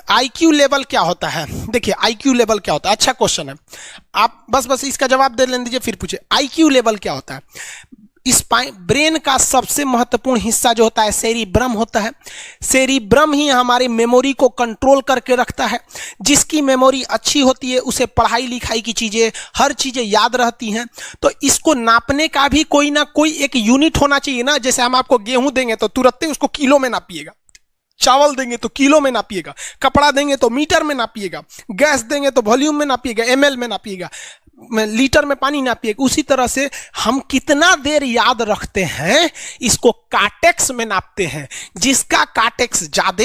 IQ level क्या होता है? देखिए आईक्यू लेवल क्या होता है, अच्छा क्वेश्चन है। आप बस इसका जवाब दे लेने दीजिए फिर पूछे आईक्यू लेवल क्या होता है। इस ब्रेन का सबसे महत्वपूर्ण हिस्सा जो होता है सेरिब्रम होता है। सेरिब्रम ही हमारी मेमोरी को कंट्रोल करके रखता है। जिसकी मेमोरी अच्छी होती है उसे पढ़ाई लिखाई की चीजें, हर चीजें याद रहती हैं। तो इसको नापने का भी कोई ना कोई एक यूनिट होना चाहिए ना। जैसे हम आपको गेहूं देंगे तो तुरंत ही उसको किलो में नापिएगा, चावल देंगे तो किलो में नापिएगा, कपड़ा देंगे तो मीटर में नापिएगा, गैस देंगे तो वॉल्यूम में नापिएगा, एमएल में नापिएगा, लीटर में पानी नापिएगा। उसी तरह से हम कितना देर याद रखते हैं इसको कार्टेक्स में नापते हैं। जिसका कार्टेक्स ज्यादा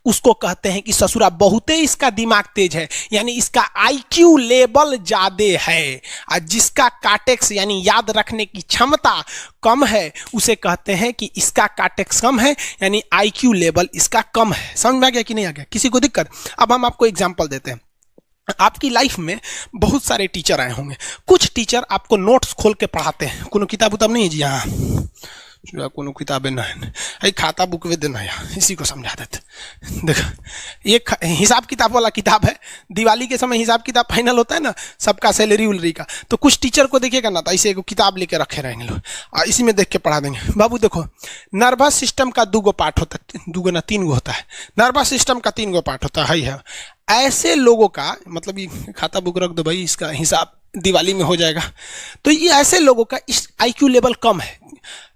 उसको कहते हैं कि ससुरा बहुते इसका दिमाग तेज है, यानी इसका आईक्यू लेवल ज्यादा है। और जिसका कार्टेक्स यानी याद रखने की क्षमता कम है उसे कहते हैं कि इसका कार्टेक्स कम है, यानी आईक्यू लेवल इसका कम है। समझ में आ गया कि नहीं आ गया? किसी को दिक्कत? अब हम आपको एग्जांपल देते हैं। आपकी लाइफ में बहुत सारे टीचर आए होंगे। कुछ टीचर आपको नोट्स खोल के पढ़ाते हैं। कोनो किताब उताब नहीं है जी? हाँ, कोनो किताबें नहीं, खाता बुक वे देना यहाँ, इसी को समझा देते। देखो ये हिसाब किताब वाला किताब है। दिवाली के समय हिसाब किताब फाइनल होता है ना, सबका सैलरी उलरी का। तो कुछ टीचर को देखिएगा ना, तो ऐसे एक किताब लेके रखे रहेंगे लोग और इसी में देख के पढ़ा देंगे। बाबू देखो, नर्वस सिस्टम का 2 पार्ट होता है, 2 ना 3 होता है। नर्वस सिस्टम का 3 पार्ट होता है। ऐसे लोगों का मतलब ये खाता बुक रख दो भाई, इसका हिसाब दिवाली में हो जाएगा। तो ये ऐसे लोगों का इस आईक्यू लेवल कम है।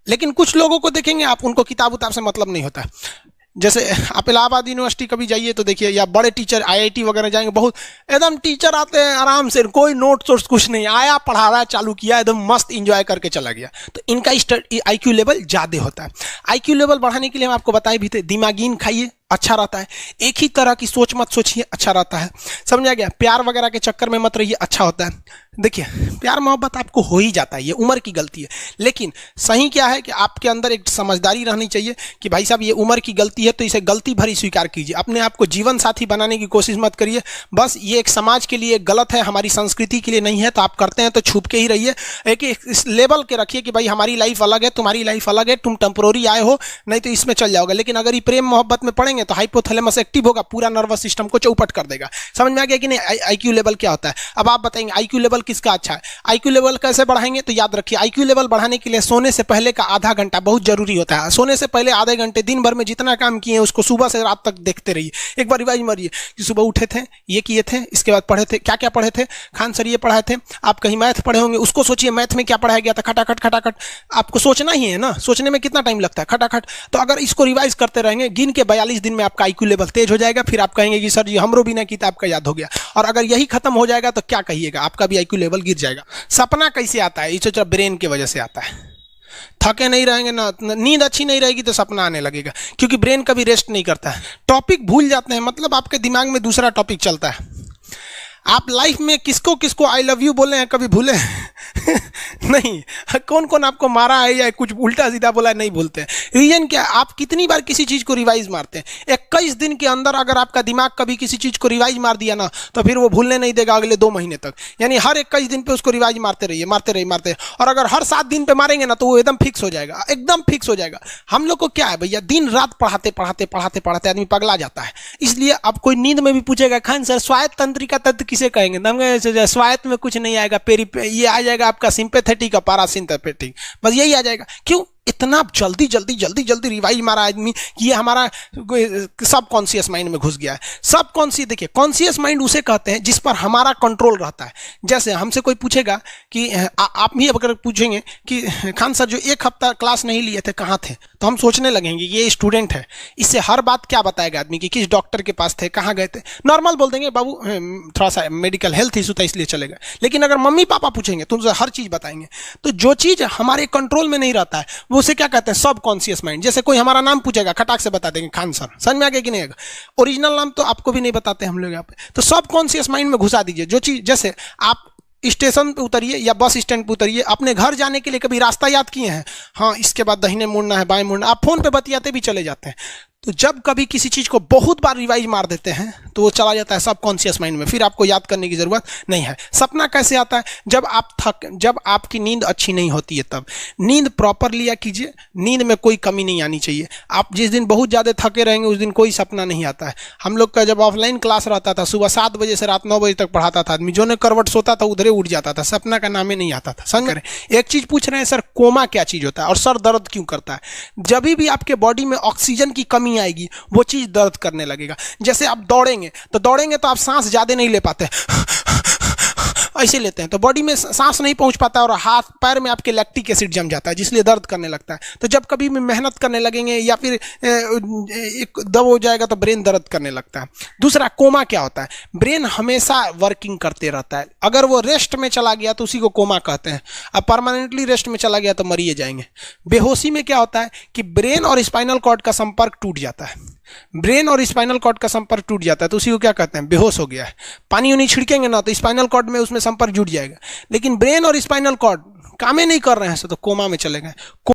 लेकिन कुछ लोगों को देखेंगे आप, उनको किताब उताब से मतलब नहीं होता। जैसे आप इलाहाबाद यूनिवर्सिटी कभी जाइए तो देखिए, या बड़े टीचर आईआईटी वगैरह जाएंगे, बहुत एकदम टीचर आते हैं आराम से, कोई नोट सोर्स कुछ नहीं, आया पढ़ा रहा है, चालू किया, एकदम मस्त इंजॉय करके चला गया। तो इनका आईक्यू लेवल ज्यादा होता है। आईक्यू लेवल बढ़ाने के लिए हम आपको बताए भी थे, दिमागीन खाइए, अच्छा रहता है। एक ही तरह की सोच मत सोचिए, अच्छा रहता है। समझ आ गया? प्यार वगैरह के चक्कर में मत रहिए, अच्छा होता है। देखिए प्यार मोहब्बत आपको हो ही जाता है, ये उम्र की गलती है। लेकिन सही क्या है कि आपके अंदर एक समझदारी रहनी चाहिए कि भाई साहब ये उम्र की गलती है तो इसे गलती भरी स्वीकार कीजिए। अपने आप को जीवन साथी बनाने की कोशिश मत करिए। बस ये एक समाज के लिए गलत है, हमारी संस्कृति के लिए नहीं है। तो आप करते हैं तो छुप के ही रहिए। एक इस लेवल के रखिए कि भाई हमारी लाइफ अलग है, तुम्हारी लाइफ अलग है, तुम टेम्पोररी आए हो, नहीं तो इसमें चल जाओगे। लेकिन अगर ये प्रेम मोहब्बत में पड़ेंगे तो हाइपोथैलेमस एक्टिव होगा, पूरा नर्वस सिस्टम को चौपट कर देगा। समझ में आ गया कि नहीं आईक्यू लेवल क्या होता है? अब आप बताएंगे आईक्यू लेवल किसका अच्छा है, आईक्यू लेवल कैसे बढ़ाएंगे? तो याद रखिए, आईक्यू लेवल बढ़ाने के लिए सोने से पहले का आधा घंटा बहुत जरूरी होता है। सोने से पहले आधे घंटे दिन भर में जितना काम किए उसको सुबह से रात तक देखते रहिए। एक बार रिवाइज मारिए कि सुबह उठे थे, ये किए थे, इसके बाद पढ़े थे, क्या क्या पढ़े थे, खान सर ये पढ़ाए थे। आप कहीं मैथ पढ़े होंगे, उसको सोचिए मैथ में क्या पढ़ाया गया था, खटाखट खटाखट। आपको सोचना ही है ना, सोचने में कितना टाइम लगता है, खटाखट। तो अगर इसको रिवाइज करते रहेंगे, गिन के 42 दिन में आपका आईक्यू लेवल तेज हो जाएगा। फिर आप कहेंगे कि सर जी हमरो बिना किताब का याद हो गया। और अगर यही खत्म हो जाएगा तो क्या कहिएगा, आपका भी आईक्यू लेवल गिर जाएगा। सपना कैसे आता है? इसे ब्रेन की वजह से आता है। थके नहीं रहेंगे ना, नींद अच्छी नहीं रहेगी तो सपना आने लगेगा, क्योंकि ब्रेन कभी रेस्ट नहीं करता है। टॉपिक भूल जाते हैं, मतलब आपके दिमाग में दूसरा टॉपिक चलता है। आप लाइफ में किसको किसको आई लव यू बोले हैं, कभी भूले नहीं? कौन कौन आपको मारा है या कुछ उल्टा सीधा बोला है, नहीं भूलते हैं। रीजन क्या? आप कितनी बार किसी चीज को रिवाइज मारते हैं। 21 दिन के अंदर अगर आपका दिमाग कभी किसी चीज को रिवाइज मार दिया ना, तो फिर वो भूलने नहीं देगा अगले 2 महीने तक। यानी हर 21 दिन पे उसको रिवाइज मारते रहिए, मारते रहिए, मारते। और अगर हर 7 दिन पे मारेंगे ना तो वो एकदम फिक्स हो जाएगा, एकदम फिक्स हो जाएगा। हम लोग को क्या है भैया, दिन रात पढ़ाते पढ़ाते पढ़ाते पढ़ाते आदमी पगला जाता है। इसलिए अब कोई नींद में भी पूछेगा खान सर स्वायत्त तंत्रिका तत्व किसे कहेंगे, स्वायत्त में कुछ नहीं आएगा, ये आ जाएगा आपका सिंपैथेटिक और पैरासिम्पैथेटिक, बस यही आ जाएगा। क्यों इतना जल्दी जल्दी जल्दी जल्दी रिवाइज मारा आदमी कि ये हमारा सब कॉन्शियस माइंड में घुस गया है। सब कॉन्शियस, देखिए कॉन्शियस माइंड उसे कहते हैं जिस पर हमारा कंट्रोल रहता है। जैसे हमसे कोई पूछेगा कि आप भी अगर पूछेंगे कि खान सर जो 1 हफ्ता क्लास नहीं लिए थे कहाँ थे, तो हम सोचने लगेंगे ये स्टूडेंट है, इससे हर बात क्या बताएगा आदमी कि किस डॉक्टर के पास थे, कहाँ गए थे। नॉर्मल बोल देंगे बाबू थोड़ा सा मेडिकल हेल्थ इशू था इसलिए चले गए। लेकिन अगर मम्मी पापा पूछेंगे तो उनसे हर चीज बताएंगे। तो जो चीज हमारे कंट्रोल में नहीं रहता है वो उसे क्या कहते हैं, सब कॉन्शियस माइंड। जैसे कोई हमारा नाम पूछेगा, खटाक से बता देंगे खान सर, समझ में आ गया कि नहीं आएगा? ओरिजिनल नाम तो आपको भी नहीं बताते हम लोग यहाँ पे। तो सब कॉन्शियस माइंड में घुसा दीजिए जो चीज। जैसे आप स्टेशन पे उतरिए या बस स्टैंड पे उतरिए, अपने घर जाने के लिए कभी रास्ता याद किए हैं? हाँ, इसके बाद दाहिने मुड़ना है, बाएं मुड़ना। आप फोन पे बतियाते भी चले जाते हैं। तो जब कभी किसी चीज को बहुत बार रिवाइज मार देते हैं तो वो चला जाता है सबकॉन्शियस माइंड में, फिर आपको याद करने की जरूरत नहीं है। सपना कैसे आता है? जब आपकी नींद अच्छी नहीं होती है तब। नींद प्रॉपर लिया कीजिए, नींद में कोई कमी नहीं आनी चाहिए। आप जिस दिन बहुत ज़्यादा थके रहेंगे उस दिन कोई सपना नहीं आता है। हम लोग का जब ऑफलाइन क्लास रहता था, सुबह 7 बजे से रात 9 बजे तक पढ़ाता था आदमी, जो ने करवट सोता था उधरे उठ जाता था, सपना का नाम ही नहीं आता था। समझ रहे? एक चीज पूछ रहे हैं सर, कोमा क्या चीज होता है और सर दर्द क्यों करता है? जब भी आपके बॉडी में ऑक्सीजन की कमी आएगी वो चीज दर्द करने लगेगा। जैसे आप दौड़ेंगे तो आप सांस ज्यादा नहीं ले पाते, ऐसे लेते हैं तो बॉडी में सांस नहीं पहुंच पाता और हाथ पैर में आपके लैक्टिक एसिड जम जाता है, जिसलिए दर्द करने लगता है। तो जब कभी भी मेहनत करने लगेंगे या फिर एक दब हो जाएगा तो ब्रेन दर्द करने लगता है। दूसरा, कोमा क्या होता है? ब्रेन हमेशा वर्किंग करते रहता है, अगर वो रेस्ट में चला गया तो उसी को कोमा कहते हैं। अब परमानेंटली रेस्ट में चला गया तो मरिए जाएंगे। बेहोशी में क्या होता है कि ब्रेन और स्पाइनल कॉर्ड का संपर्क टूट जाता है। ब्रेन और स्पाइनल कॉर्ड का संपर्क टूट जाता है तो उसी को क्या कहते हैं? बेहोश हो गया है। पानी उनी छिड़केंगे ना तो स्पाइनल कॉर्ड में उसमें संपर्क जुट जाएगा, लेकिन ब्रेन और स्पाइनल कॉर्ड काम ही नहीं कर रहे हैं तो कोमा में चले गए।